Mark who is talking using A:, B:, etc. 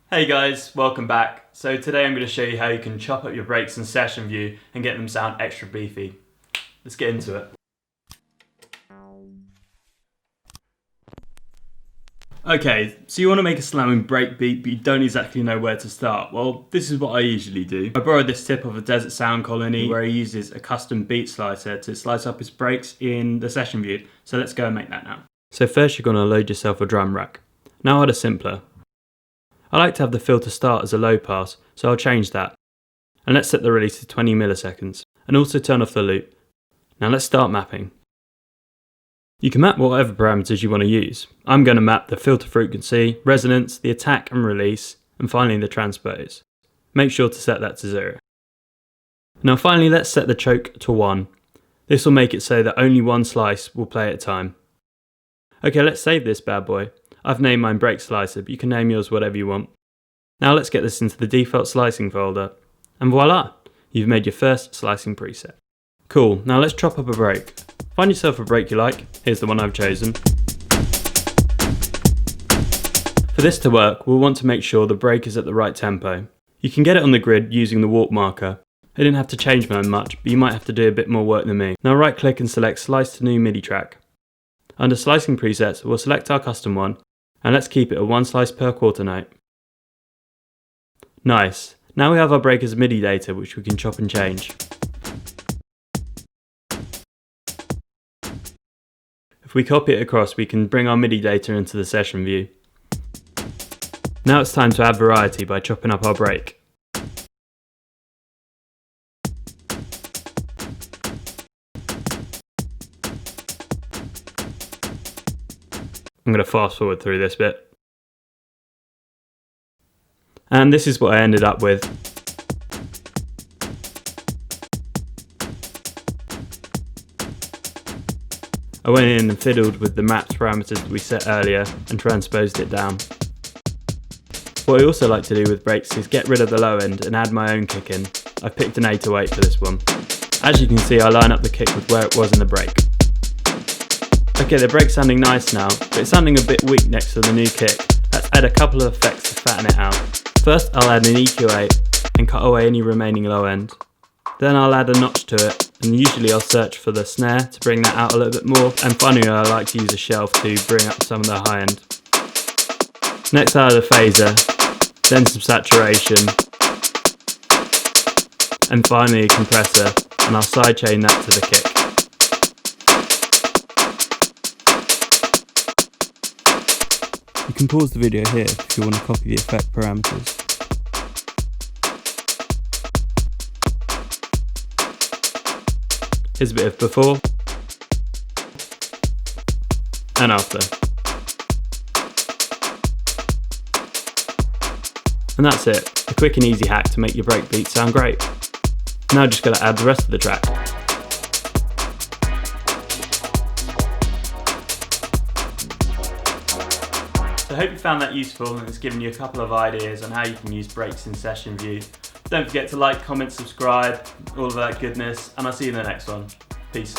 A: Hey guys, welcome back. So today I'm going to show you how you can chop up your breaks in Session View and get them sound extra beefy. Let's get into it. Okay, so you want to make a slamming breakbeat, but you don't exactly know where to start. Well, this is what I usually do. I borrowed this tip of a Desert Sound Colony where he uses a custom beat slicer to slice up his breaks in the Session View. So let's go and make that now. So first you're going to load yourself a drum rack. Now add a simpler. I like to have the filter start as a low pass, so I'll change that. And let's set the release to 20 milliseconds. And also turn off the loop. Now let's start mapping. You can map whatever parameters you want to use. I'm going to map the filter frequency, resonance, the attack and release, and finally the transpose. Make sure to set that to 0. Now finally let's set the choke to 1. This will make it so that only one slice will play at a time. Okay, let's save this bad boy. I've named mine Break Slicer, but you can name yours whatever you want. Now let's get this into the default slicing folder. And voila! You've made your first slicing preset. Cool, now let's chop up a break. Find yourself a break you like. Here's the one I've chosen. For this to work, we'll want to make sure the break is at the right tempo. You can get it on the grid using the warp marker. I didn't have to change mine much, but you might have to do a bit more work than me. Now right click and select Slice to New MIDI track. Under Slicing Presets, we'll select our custom one, and let's keep it a 1 slice per quarter note. Nice. Now we have our break as MIDI data which we can chop and change. If we copy it across, we can bring our MIDI data into the Session View. Now it's time to add variety by chopping up our break. I'm going to fast forward through this bit. And this is what I ended up with. I went in and fiddled with the mapped parameters that we set earlier and transposed it down. What I also like to do with breaks is get rid of the low end and add my own kick in. I've picked an 808 for this one. As you can see, I line up the kick with where it was in the break. Okay, the break's sounding nice now, but it's sounding a bit weak next to the new kick. Let's add a couple of effects to fatten it out. First I'll add an EQ8 and cut away any remaining low end. Then I'll add a notch to it, and usually I'll search for the snare to bring that out a little bit more, and finally I like to use a shelf to bring up some of the high end. Next I'll add a phaser, then some saturation, and finally a compressor, and I'll sidechain that to the kick. You can pause the video here if you want to copy the effect parameters. Here's a bit of before and after. And that's it, a quick and easy hack to make your breakbeat sound great. Now just gotta add the rest of the track. So I hope you found that useful and it's given you a couple of ideas on how you can use breaks in Session View. Don't forget to like, comment, subscribe, all of that goodness, and I'll see you in the next one. Peace.